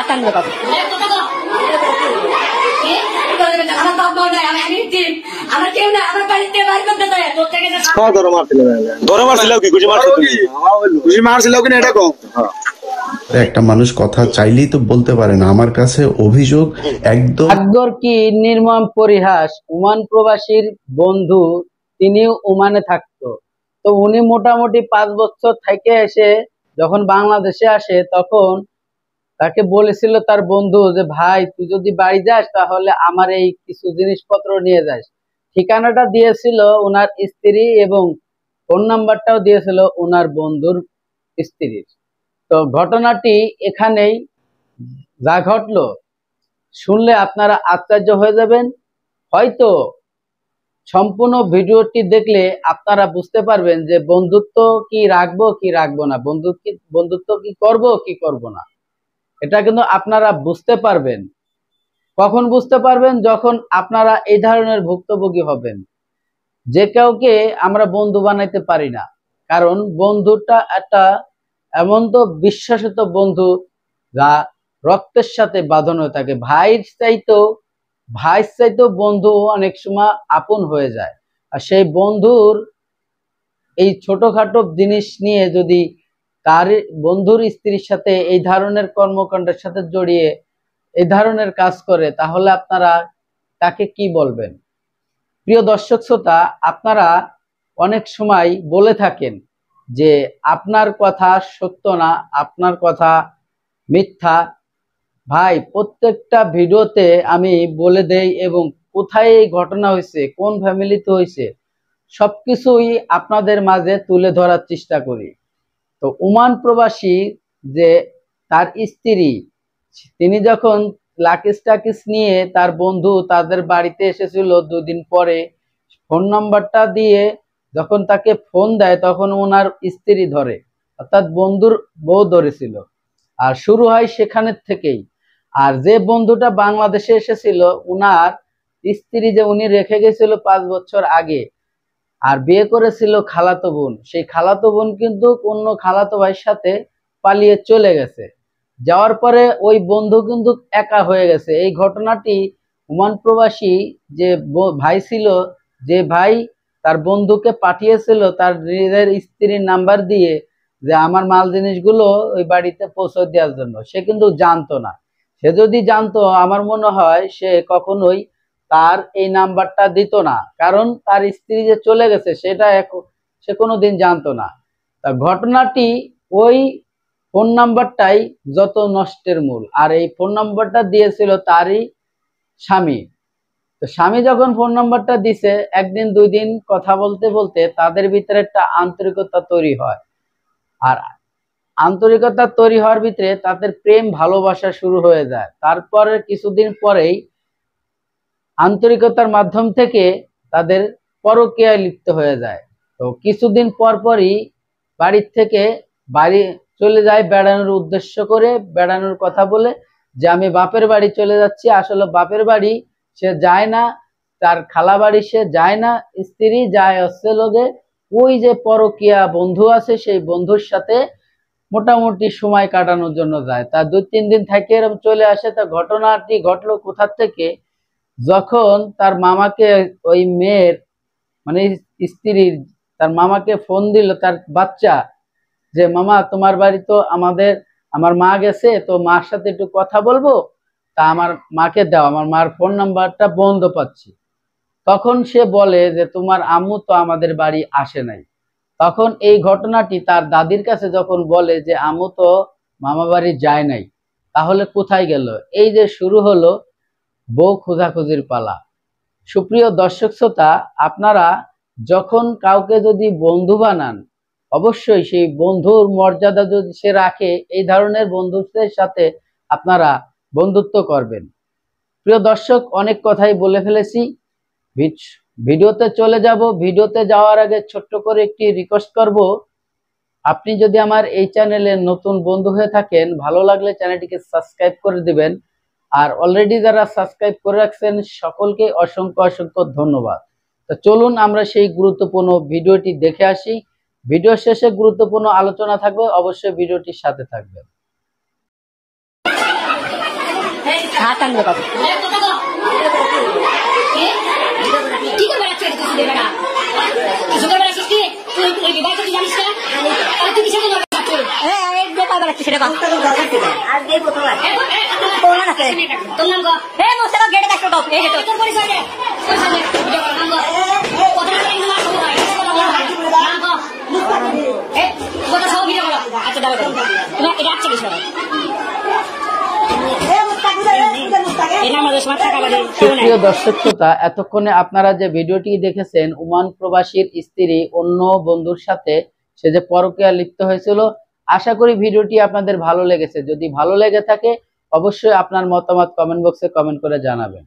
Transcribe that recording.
টানবে কবে? একটা মানুষ কথা চাইলেই তো বলতে পারে না। আমার কাছে অভিযোগ একদম। ভাগ্যর কি নির্মম পরিহাস, ওমান প্রবাসীর বন্ধু তিনিও ওমানে থাকতো। তো উনি মোটামুটি 5 বছর থেকে এসে যখন বাংলাদেশে আসে তখন তাকে বলেছিল তার বন্ধু যে ভাই তুই যদি বাড়ি যাস তাহলে আমার এই কিছু জিনিসপত্র নিয়ে যাস। ঠিকানাটা দিয়েছিল ওনার স্ত্রী এবং ফোন নাম্বারটাও দিয়েছিল ওনার বন্ধুর স্ত্রীর। তো ঘটনাটি এখানেই যা ঘটলো শুনলে আপনারা আশ্চর্য হয়ে যাবেন। হয়তো সম্পূর্ণ ভিডিওটি দেখলে আপনারা বুঝতে পারবেন যে বন্ধুত্ব কি রাখবো কি রাখবো না, বন্ধুত্ব কি করব কি করব না। এটা কিন্তু আপনারা বুঝতে পারবেন। কখন বুঝতে পারবেন? যখন আপনারা এই ধরনের ভুক্তভোগী হবেন। যে কাউকে আমরা বন্ধু বানাইতে পারি না, কারণ বন্ধুটা একটা এমন তো বিশ্বাসিত বন্ধু যা রক্তের সাথে বাঁধানো হয়ে থাকে। ভাইয়ের চাইতেও বন্ধু অনেক সময় আপন হয়ে যায়। আর সেই বন্ধুর এই ছোটখাটো জিনিস নিয়ে যদি তার বন্ধুর স্ত্রীর সাথে এই ধরনের কর্মকাণ্ডের সাথে জড়িয়ে এই ধরনের কাজ করে, তাহলে আপনারা তাকে কি বলবেন? প্রিয় দর্শক শ্রোতা, আপনারা অনেক সময় বলে থাকেন যে আপনার কথা সত্য না, আপনার কথা মিথ্যা। ভাই, প্রত্যেকটা ভিডিওতে আমি বলে দেই এবং কোথায় এই ঘটনা হয়েছে, কোন ফ্যামিলিতে হয়েছে, সবকিছুই আপনাদের মাঝে তুলে ধরার চেষ্টা করি। তো ওমান প্রবাসী যে তার স্ত্রী, তিনি যখন লাকিস টাকিস নিয়ে তার বন্ধু তাদের বাড়িতে এসেছিল 2 দিন পরে, ফোন নাম্বারটা দিয়ে যখন তাকে ফোন দেয় তখন ওনার স্ত্রী ধরে, অর্থাৎ বন্ধুর বউ ধরেছিল। আর শুরু হয় সেখানের থেকেই। আর যে বন্ধুটা বাংলাদেশে এসেছিল ওনার স্ত্রী যে উনি রেখে গেছিল 5 বছর আগে, আর বিয়ে করেছিল খালাতো বোন, সেই খালাতো বোন কিন্তু অন্য খালাতো ভাইয়ের সাথে পালিয়ে চলে গেছে। যাওয়ার পরে ওই বন্ধু কিন্তু একা হয়ে গেছে। এই ঘটনাটি ওমান প্রবাসী যে ভাই ছিল, যে ভাই তার বন্ধুকে পাঠিয়েছিল তার নিজের স্ত্রীর নাম্বার দিয়ে যে আমার মাল জিনিসগুলো ওই বাড়িতে পৌঁছে দেওয়ার জন্য, সে কিন্তু জানতো না। সে যদি জানতো আমার মনে হয় সে কখনোই তার এই নাম্বারটা দিত না, কারণ তার স্ত্রী যে চলে গেছে সেটা সে কোনোদিন জানতো না। তা ঘটনাটি ওই ফোন নাম্বারটাই যত নষ্টের মূল। আর এই ফোন নাম্বারটা দিয়েছিল তারই স্বামী। তো স্বামী যখন ফোন নাম্বারটা দিছে, 1 দিন 2 দিন কথা বলতে বলতে তাদের ভিতরে একটা আন্তরিকতা তৈরি হয়। আর আন্তরিকতা তৈরি হওয়ার ভিতরে তাদের প্রেম ভালোবাসা শুরু হয়ে যায়। তারপরে কিছুদিন পরেই আন্তরিকতার মাধ্যম থেকে তাদের পরকীয়ায় লিপ্ত হয়ে যায়। তো কিছুদিন পরই বাড়ির থেকে বাড়ি চলে যায় বেড়ানোর উদ্দেশ্য করে, বেড়ানোর কথা বলে যে আমি বাপের বাড়ি চলে যাচ্ছি। আসলে বাপের বাড়ি সে যায় না, তার খালা বাড়ি সে যায় না, স্ত্রী যায় হচ্ছে লোকে ওই যে পরকীয়া বন্ধু আছে সেই বন্ধুর সাথে মোটামুটি সময় কাটানোর জন্য যায়। তার 2-3 দিন থেকে এরকম চলে আসে। তা ঘটনাটি ঘটলো কোথা থেকে? যখন তার মামাকে ওই মেয়ের মানে স্ত্রীর তার মামাকে ফোন দিল তার বাচ্চা, যে মামা তোমার বাড়ি তো আমার মা গেছে, তো মার সাথে একটু কথা বলবো, তা আমার মাকে দাও, আমার মার ফোন নাম্বারটা বন্ধ পাচ্ছি। তখন সে বলে যে তোমার আম্মু তো আমাদের বাড়ি আসে নাই। তখন এই ঘটনাটি তার দাদির কাছে যখন বলে যে আম্মু তো মামা বাড়ি যায় নাই, তাহলে কোথায় গেল? এই যে শুরু হলো বউ খোঁজাখুঁজির পালা। সুপ্রিয় দর্শক শ্রোতা, আপনারা যখন কাউকে যদি বন্ধু বানান, অবশ্যই সেই বন্ধুর মর্যাদা যদি সে রাখে, এই ধরনের বন্ধুত্বের সাথে আপনারা বন্ধুত্ব করবেন। প্রিয় দর্শক, অনেক কথাই বলে ফেলেছি, ভিডিওতে চলে যাব। ভিডিওতে যাওয়ার আগে ছোট্ট করে একটি রিকোয়েস্ট করব, আপনি যদি আমার এই চ্যানেলে নতুন বন্ধু হয়ে থাকেন, ভালো লাগলে চ্যানেলটিকে সাবস্ক্রাইব করে দিবেন। আর অলরেডি যারা সাবস্ক্রাইব করে রাখছেন সকলকে অসংখ্য ধন্যবাদ। তো চলুন আমরা সেই গুরুত্বপূর্ণ ভিডিওটি দেখে আসি। ভিডিও শেষে গুরুত্বপূর্ণ আলোচনা থাকবে, অবশ্যই ভিডিওটির সাথে থাকবেন। হাত টান দেবো কি করবে রাখছে তুই বেটা কিছু করবে রাখছিস কি তুই বিবাহ করতে জানিস না তাহলে তুই কিসের জন্য রাখছিস এই যে পাবার রাখছিস সেটা কর আর দেই প্রথম আর কোন না কে তোর নাম কো এই মোস্তাফা গেটে দেখো কপ এই হেটো তোর পরিচয় দে পরিচয় দে ভিডিও কর নাম কো কথা না কিন্তু না সব হয় নাম কো এই কথা সব ভিডিও কর আচ্ছা দাও তুমি এটা আচ্ছা কিছু সুপ্রিয় দর্শক শ্রোতা, এতক্ষণে আপনারা যে ভিডিওটি দেখেছেন ওমান প্রবাসীর স্ত্রী অন্য বন্ধুর সাথে সে যে পরকীয়া লিপ্ত হয়েছিল, আশা করি ভিডিওটি আপনাদের ভালো লেগেছে। যদি ভালো লেগে থাকে অবশ্যই আপনার মতামত কমেন্ট বক্সে কমেন্ট করে জানাবেন।